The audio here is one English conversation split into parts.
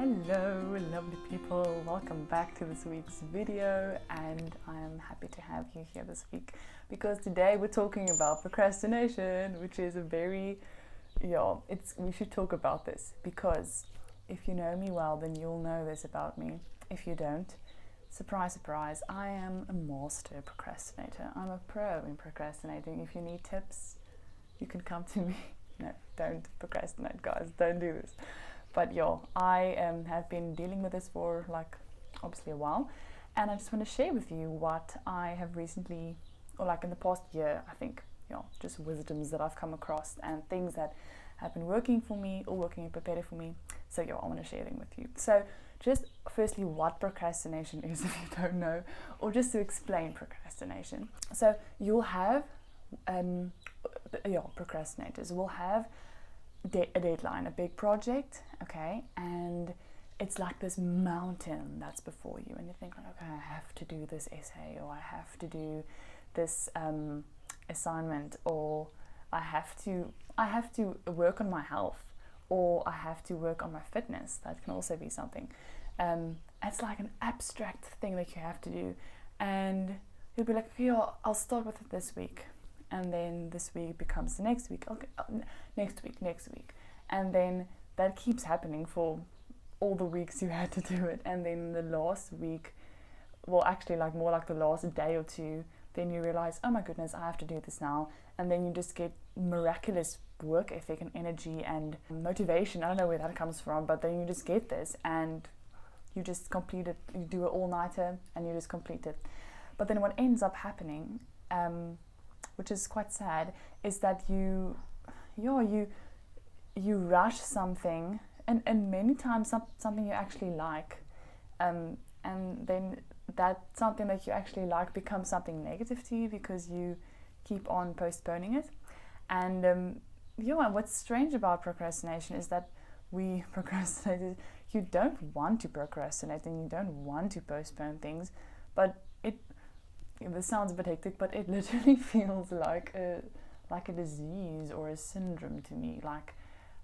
Hello lovely people, welcome back to this week's video, and I am happy to have you here this week because today we're talking about procrastination, which is a very, we should talk about this because if you know me well then you'll know this about me. If you don't, surprise surprise, I am a master procrastinator. I'm a pro in procrastinating. If you need tips, you can come to me. No, don't procrastinate guys, don't do this. But I have been dealing with this for obviously a while, and I just want to share with you what I have recently, or in the past year, I think, just wisdoms that I've come across and things that have been working for me or working a bit better for me. So I want to share them with you. So just firstly, what procrastination is, if you don't know, or just to explain procrastination. So you'll have, procrastinators will have a deadline, a big project, okay, and it's like this mountain that's before you, and you think okay, I have to do this essay, or I have to do this assignment, or I have to work on my health, or I have to work on my fitness. That can also be something. It's like an abstract thing that you have to do, and you'll be like, okay, I'll start with it this week. And then this week becomes the next week, okay, next week. And then that keeps happening for all the weeks you had to do it. And then the last week, well, actually more like the last day or two, then you realize, oh my goodness, I have to do this now. And then you just get miraculous work ethic and energy and motivation. I don't know where that comes from, but then you just get this and you just complete it. You do an all-nighter and you just complete it. But then what ends up happening, which is quite sad, is that you rush something, and many times something you actually like, and then that something that you actually like becomes something negative to you because you keep on postponing it. And what's strange about procrastination is that we procrastinators, you don't want to procrastinate and you don't want to postpone things, but this sounds a bit hectic, but it literally feels like a disease or a syndrome to me. Like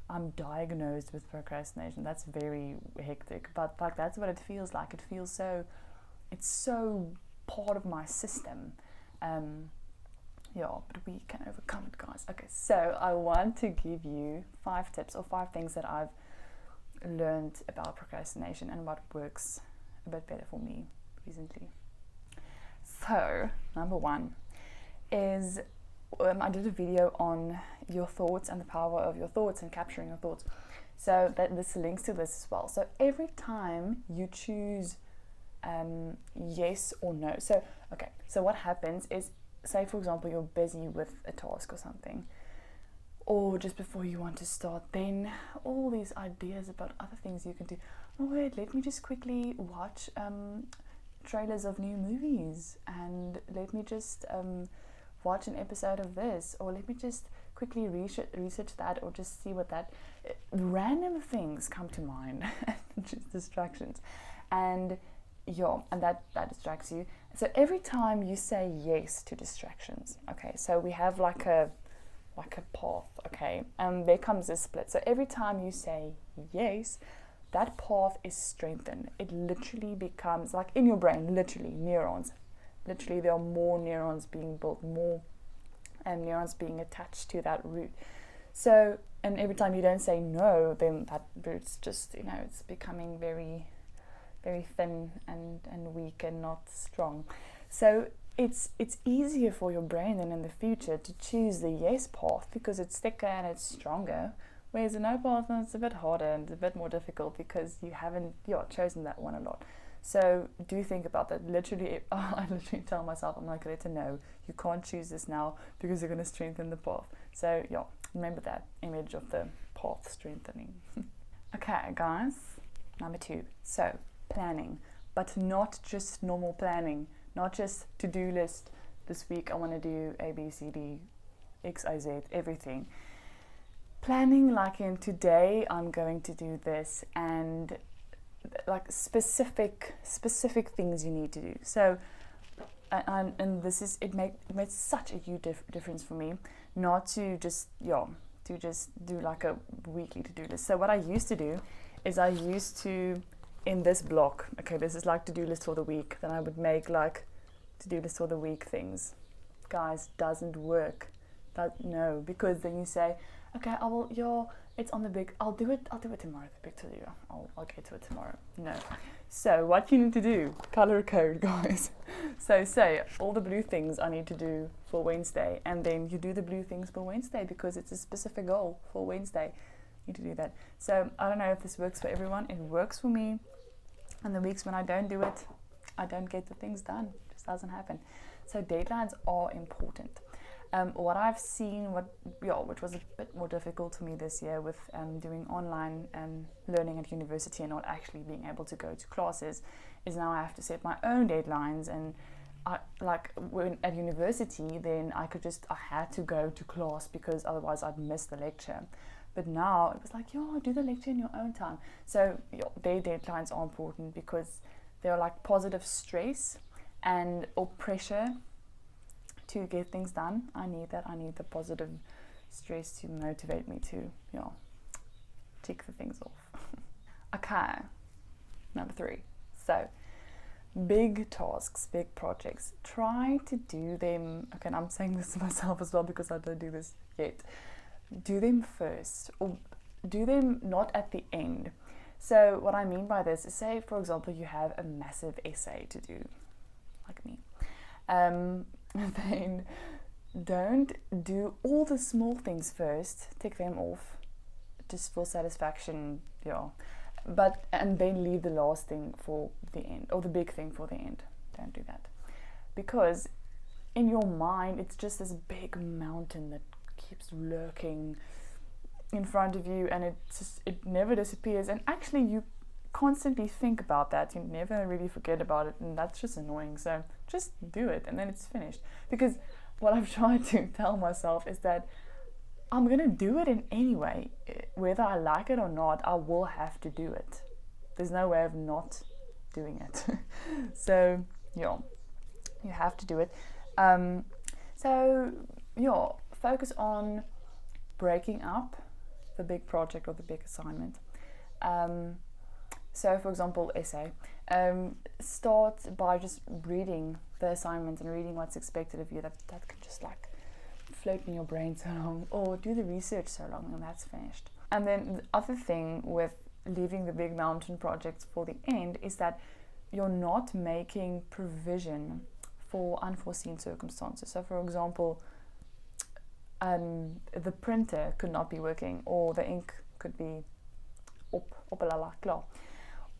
I'm diagnosed with procrastination. That's very hectic, but that's what it feels like. It feels so, it's so part of my system. But we can overcome it, guys. Okay, so I want to give you 5 tips or 5 things that I've learned about procrastination and what works a bit better for me recently. So, number 1 is, I did a video on your thoughts and the power of your thoughts and capturing your thoughts. So this links to this as well. So every time you choose yes or no. So what happens is, say for example, you're busy with a task or something, or just before you want to start, then all these ideas about other things you can do. Oh wait, let me just quickly watch trailers of new movies, and let me just watch an episode of this, or let me just quickly research that, or just see what that random things come to mind. Just distractions, and that distracts you. So every time you say yes to distractions, okay, so we have like a path, okay, and there comes a split. So every time you say yes, that path is strengthened. It literally becomes like in your brain, literally neurons. Literally there are more neurons being built, more neurons being attached to that root. So, and every time you don't say no, then that root's just, it's becoming very, very thin and weak and not strong. So it's easier for your brain then in the future to choose the yes path because it's thicker and it's stronger. Whereas the no path, it's a bit harder and it's a bit more difficult because you haven't chosen that one a lot. So do think about that. Literally, I literally tell myself, I'm like, Grete, no, you can't choose this now because you're going to strengthen the path. So remember that image of the path strengthening. Okay, guys, number 2. So planning, but not just normal planning, not just to-do list. This week I want to do A, B, C, D, X, Y, Z, everything. Planning like in today I'm going to do this, and like specific things you need to do. So and this is it made such a huge difference for me not to just do like a weekly to-do list. So what I used to do is I used to, in this block, okay, this is like to-do list for the week, then I would make like to-do list for the week things. Guys, doesn't work. No, because then you say, okay, it's on the big, I'll do it tomorrow, the big to-do, I'll get to it tomorrow. No. So what you need to do, color code, guys. So say all the blue things I need to do for Wednesday, and then you do the blue things for Wednesday because it's a specific goal for Wednesday. You need to do that. So I don't know if this works for everyone. It works for me. And the weeks when I don't do it, I don't get the things done. It just doesn't happen. So deadlines are important. What I've seen, which was a bit more difficult for me this year with doing online learning at university and not actually being able to go to classes, is now I have to set my own deadlines. And when at university, then I had to go to class because otherwise I'd miss the lecture. But now it was like, do the lecture in your own time. So their deadlines are important because they're like positive stress or pressure to get things done. I need that. I need the positive stress to motivate me to, tick the things off. Okay, number 3. So, big tasks, big projects. Try to do them. Okay, and I'm saying this to myself as well because I don't do this yet. Do them first, or do them not at the end. So, what I mean by this is, say, for example, you have a massive essay to do, like me. Then don't do all the small things first, tick them off just for satisfaction, and then leave the last thing for the end, or the big thing for the end. Don't do that, because in your mind it's just this big mountain that keeps lurking in front of you, and it never disappears, and actually you constantly think about that. You never really forget about it, and that's just annoying. So just do it, and then it's finished. Because what I've tried to tell myself is that I'm gonna do it in any way, whether I like it or not. I will have to do it. There's no way of not doing it. So you have to do it. Focus on breaking up the big project or the big assignment. So, for example, essay. Start by just reading the assignment and reading what's expected of you. That can just like float in your brain so long, or do the research so long, and that's finished. And then the other thing with leaving the big mountain projects for the end is that you're not making provision for unforeseen circumstances. So, for example, the printer could not be working, or the ink could be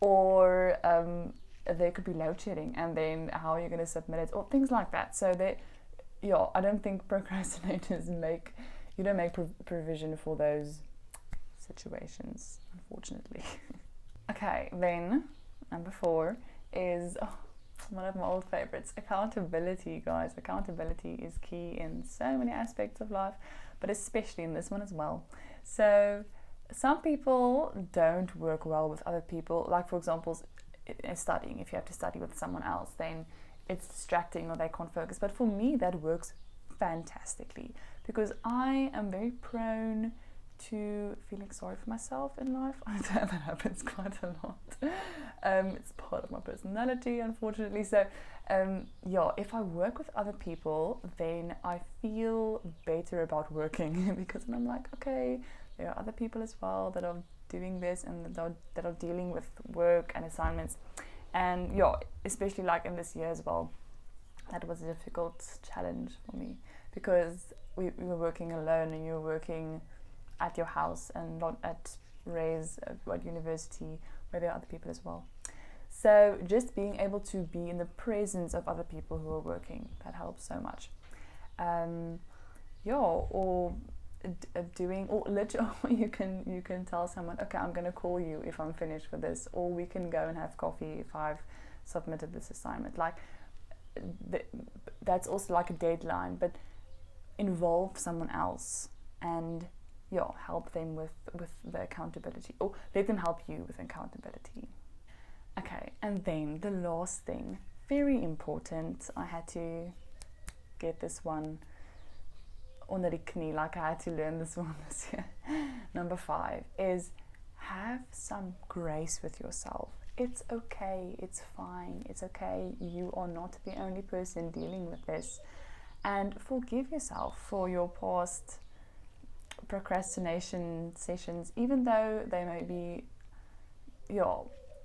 or there could be load shedding, and then how are you going to submit it, or things like that. So I don't think procrastinators make provision for those situations, unfortunately. Okay, then number 4 is one of my old favorites, accountability, guys. Accountability is key in so many aspects of life, but especially in this one as well. So some people don't work well with other people. Like, for example, studying. If you have to study with someone else, then it's distracting or they can't focus. But for me, that works fantastically because I am very prone to feeling sorry for myself in life. That happens quite a lot. It's part of my personality, unfortunately. So, if I work with other people, then I feel better about working because then I'm like, okay, there are other people as well that are doing this and that are dealing with work and assignments. And especially like in this year as well, that was a difficult challenge for me because we were working alone, and you're working at your house and not at university where there are other people as well. So just being able to be in the presence of other people who are working, that helps so much. You can tell someone, okay, I'm going to call you if I'm finished with this, or we can go and have coffee if I've submitted this assignment. Like that's also like a deadline, but involve someone else and help them with the accountability, or let them help you with accountability. Okay, and then the last thing, very important, I had to get this one onder die knie, like I had to learn this one this year. Number 5 is have some grace with yourself. It's okay, it's fine, it's okay. You are not the only person dealing with this. And forgive yourself for your past procrastination sessions, even though they may be,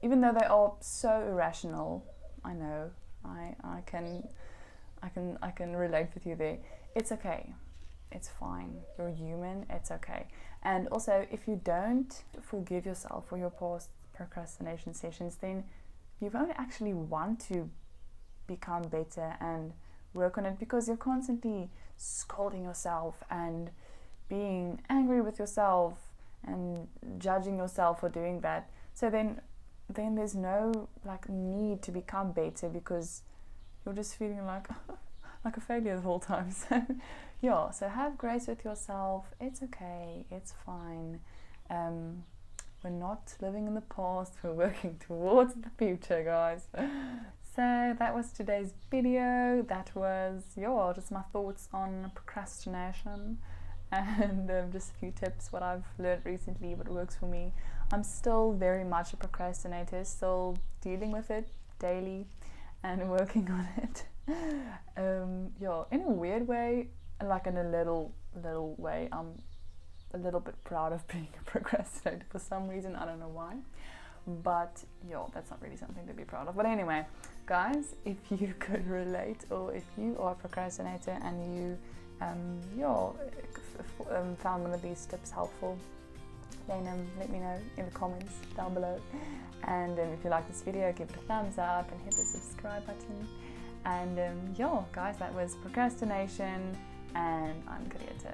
even though they are so irrational. I know, I can relate with you there. It's okay. It's fine. You're human. It's okay. And also, if you don't forgive yourself for your past procrastination sessions, then you won't actually want to become better and work on it, because you're constantly scolding yourself and being angry with yourself and judging yourself for doing that. So then there's no need to become better, because you're just feeling like a failure the whole time. So have grace with yourself. It's okay, it's fine. We're not living in the past, we're working towards the future, guys. So that was today's video. That was just my thoughts on procrastination, and just a few tips, what I've learned recently, what works for me. I'm still very much a procrastinator, still dealing with it daily and working on it. In a weird way, in a little way, I'm a little bit proud of being a procrastinator for some reason. I don't know why, but that's not really something to be proud of. But anyway, guys, if you could relate, or if you are a procrastinator and you found one of these tips helpful, then let me know in the comments down below. And if you like this video, give it a thumbs up and hit the subscribe button. And guys, that was procrastination, and I'm Grete.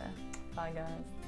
Bye, guys.